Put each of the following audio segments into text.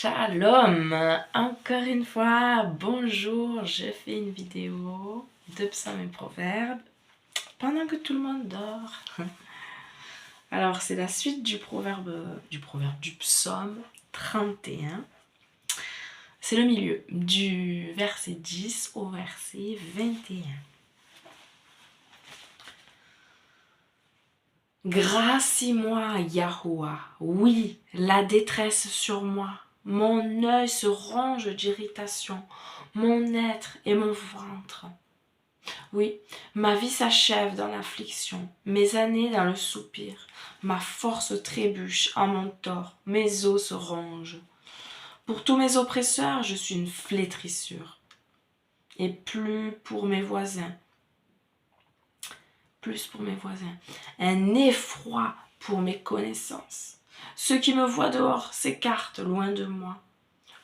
Shalom, encore une fois, bonjour, je fais une vidéo de psaumes et proverbes pendant que tout le monde dort. Alors c'est la suite du psaume 31. C'est le milieu, du verset 10 au verset 21. Gracie-moi, Yahuwah, oui, la détresse sur moi. Mon œil se ronge d'irritation, mon être et mon ventre. Oui, ma vie s'achève dans l'affliction, mes années dans le soupir. Ma force trébuche en mon tort, mes os se rongent. Pour tous mes oppresseurs, je suis une flétrissure. Et plus pour mes voisins, un effroi pour mes connaissances. Ceux qui me voient dehors s'écartent loin de moi.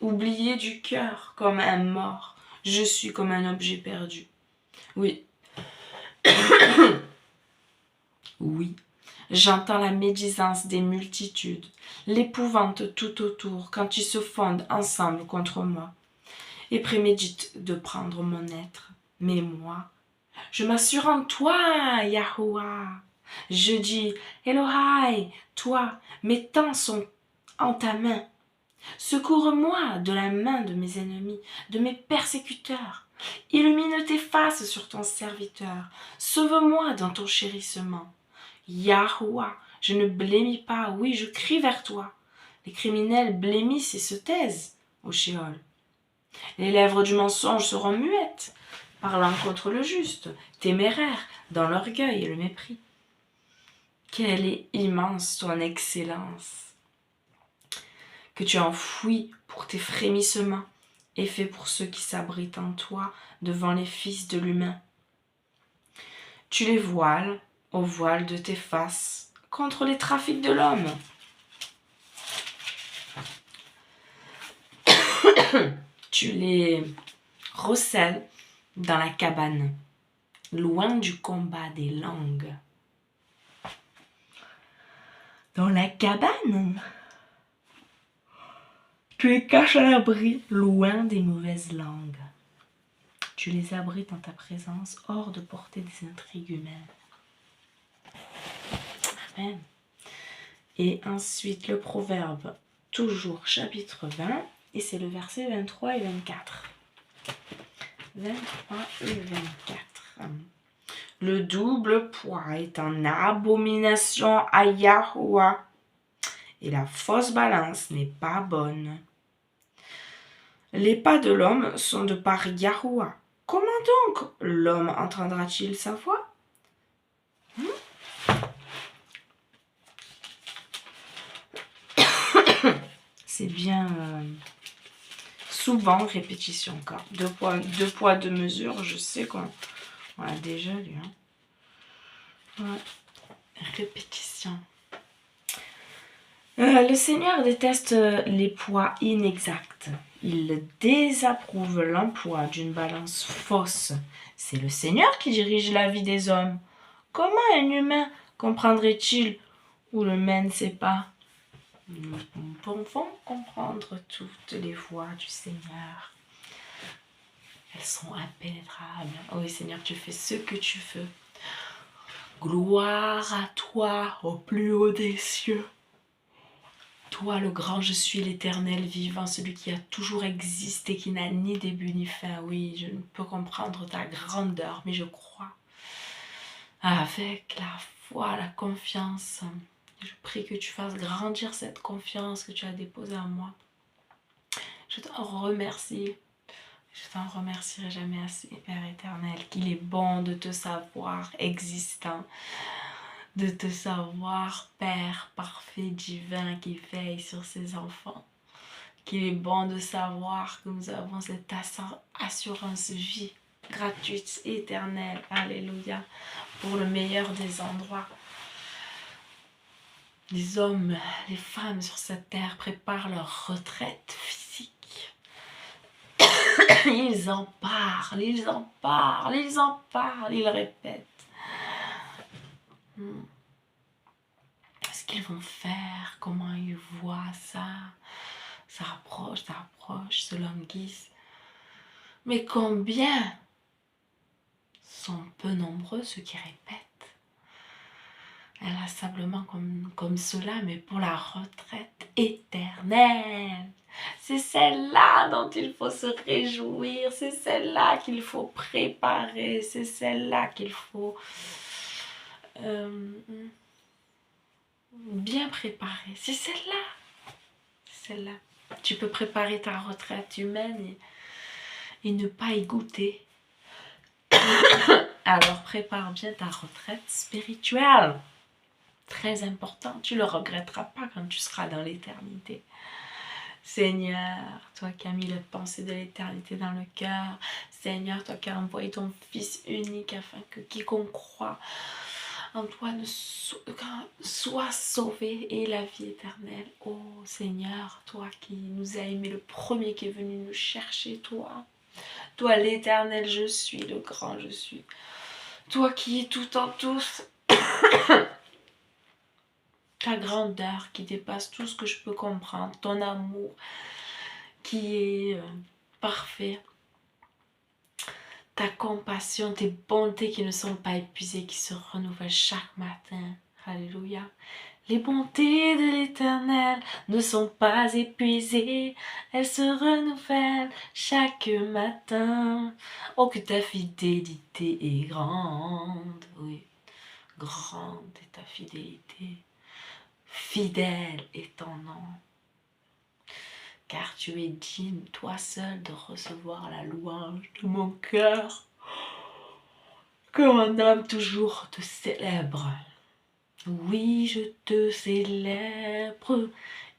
Oublié du cœur comme un mort, je suis comme un objet perdu. Oui. Oui, j'entends la médisance des multitudes, l'épouvante tout autour quand ils se fondent ensemble contre moi et préméditent de prendre mon être. Mais moi, je m'assure en toi, Yahuwah. Je dis, Elohai, toi, mes temps sont en ta main. Secours-moi de la main de mes ennemis, de mes persécuteurs. Illumine tes faces sur ton serviteur. Sauve-moi dans ton chérissement. Yahuwah, je ne blêmis pas, oui, je crie vers toi. Les criminels blêmissent et se taisent au Sheol. Les lèvres du mensonge seront muettes, parlant contre le juste, téméraires dans l'orgueil et le mépris. Quelle est immense ton excellence, que tu as enfouie pour tes frémissements et fait pour ceux qui s'abritent en toi devant les fils de l'humain. Tu les voiles au voile de tes faces contre les trafics de l'homme. Tu les recèles dans la cabane, loin du combat des langues. Dans la cabane, tu les caches à l'abri, loin des mauvaises langues. Tu les abrites en ta présence, hors de portée des intrigues humaines. Amen. Et ensuite, le proverbe, toujours chapitre 20, et c'est le verset 23 et 24. 23 et 24. Le double poids est en abomination à Yahuwah, et la fausse balance n'est pas bonne. Les pas de l'homme sont de par Yahuwah. Comment donc l'homme entendra-t-il sa voix? C'est bien souvent répétition encore. Deux poids, deux mesures, je sais qu'on a déjà lu. Hein. Ouais. Répétition. Le Seigneur déteste les poids inexacts. Il désapprouve l'emploi d'une balance fausse. C'est le Seigneur qui dirige la vie des hommes. Comment un humain comprendrait-il ou le main ne sait pas? Nous pouvons comprendre toutes les voies du Seigneur. Elles sont impénétrables. Oh Seigneur, tu fais ce que tu veux. Gloire à toi au plus haut des cieux. Toi le grand, je suis l'éternel vivant, celui qui a toujours existé, qui n'a ni début ni fin. Oui, je ne peux comprendre ta grandeur, mais je crois. Avec la foi, la confiance. Je prie que tu fasses grandir cette confiance que tu as déposée en moi. Je t'en remercie. Je t'en remercierai jamais assez, Père éternel, qu'il est bon de te savoir existant, de te savoir Père parfait, divin, qui veille sur ses enfants. Qu'il est bon de savoir que nous avons cette assurance vie gratuite, éternelle, alléluia, pour le meilleur des endroits. Les hommes, les femmes sur cette terre préparent leur retraite physique. Ils en parlent, ils en parlent, ils en parlent, ils répètent. Ce qu'ils vont faire, comment ils voient ça ça approche, se languissent. Mais combien sont peu nombreux ceux qui répètent inlassablement comme cela, mais pour la retraite éternelle. C'est celle-là dont il faut se réjouir, c'est celle-là qu'il faut préparer, c'est celle-là qu'il faut bien préparer. C'est celle-là. C'est celle-là. Tu peux préparer ta retraite humaine et ne pas y goûter. Alors prépare bien ta retraite spirituelle. Très important, tu ne le regretteras pas quand tu seras dans l'éternité. Seigneur, toi qui as mis les pensées de l'éternité dans le cœur, Seigneur, toi qui as envoyé ton Fils unique afin que quiconque croit en toi soit sauvé et la vie éternelle. Oh Seigneur, toi qui nous as aimé, le premier qui est venu nous chercher, toi l'éternel je suis, le grand je suis, toi qui es tout en tous, ta grandeur qui dépasse tout ce que je peux comprendre, ton amour qui est parfait, ta compassion, tes bontés qui ne sont pas épuisées, qui se renouvellent chaque matin. Alléluia. Les bontés de l'Éternel ne sont pas épuisées, elles se renouvellent chaque matin. Oh, que ta fidélité est grande, oui, grande est ta fidélité. Fidèle est ton nom, car tu es digne, toi seul, de recevoir la louange de mon cœur. Que mon âme toujours te célèbre. Oui, je te célèbre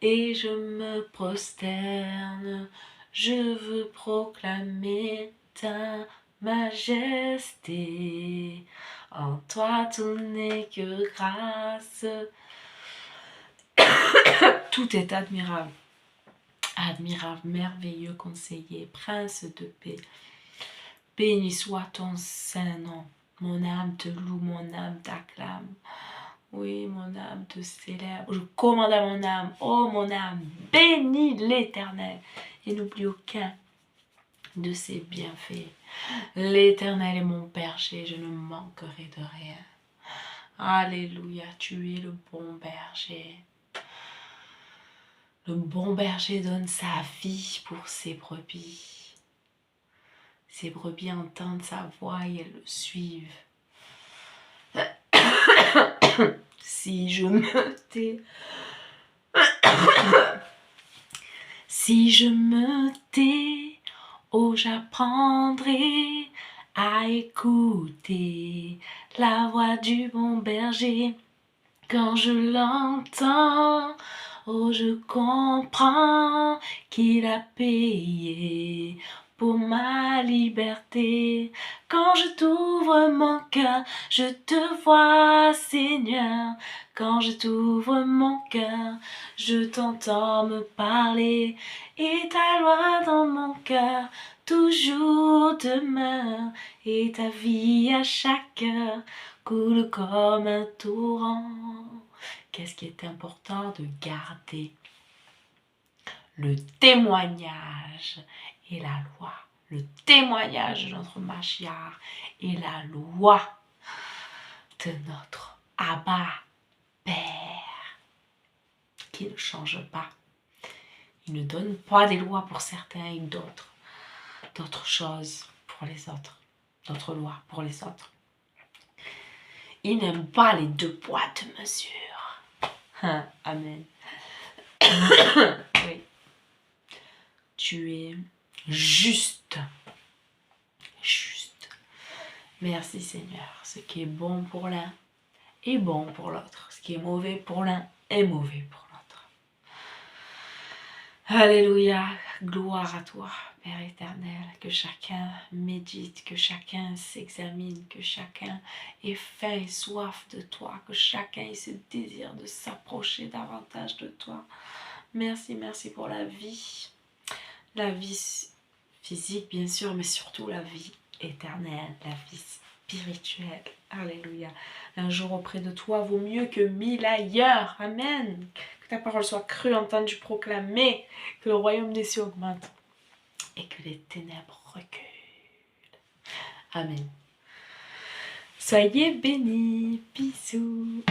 et je me prosterne. Je veux proclamer ta majesté. En toi tout n'est que grâce. Tout est admirable. Admirable, merveilleux conseiller, prince de paix. Béni soit ton saint nom. Mon âme te loue, mon âme t'acclame. Oui, mon âme te célèbre. Je commande à mon âme, oh mon âme, bénis l'Éternel. Et n'oublie aucun de ses bienfaits. L'Éternel est mon berger, je ne manquerai de rien. Alléluia, tu es le bon berger. Le bon berger donne sa vie pour ses brebis. Ses brebis entendent sa voix et elles le suivent. Si je me tais, si je me tais, oh j'apprendrai à écouter la voix du bon berger. Quand je l'entends, oh je comprends qu'il a payé pour ma liberté. Quand je t'ouvre mon cœur, je te vois, Seigneur. Quand je t'ouvre mon cœur, je t'entends me parler. Et ta loi dans mon cœur toujours demeure. Et ta vie à chaque heure coule comme un torrent. Qu'est-ce qui est important de garder? Le témoignage et la loi. Le témoignage de notre Mashiach et la loi de notre Abba Père, qui ne change pas. Il ne donne pas des lois pour certains et d'autres choses pour les autres, d'autres lois pour les autres. Il n'aime pas les deux poids, deux mesures. Amen. Oui. Tu es juste. Juste. Merci Seigneur. Ce qui est bon pour l'un est bon pour l'autre. Ce qui est mauvais pour l'un est mauvais pour l'autre. Alléluia. Gloire à toi, Père éternel. Que chacun médite, que chacun s'examine, que chacun ait faim et soif de toi, que chacun ait ce désir de s'approcher davantage de toi. Merci, merci pour la vie. La vie physique, bien sûr, mais surtout la vie éternelle, la vie spirituelle. Alléluia. Un jour auprès de toi vaut mieux que 1000 ailleurs. Amen. Que que ta parole soit crue, entendue, proclamée, que le royaume des cieux augmente et que les ténèbres reculent. Amen. Soyez bénis, bisous.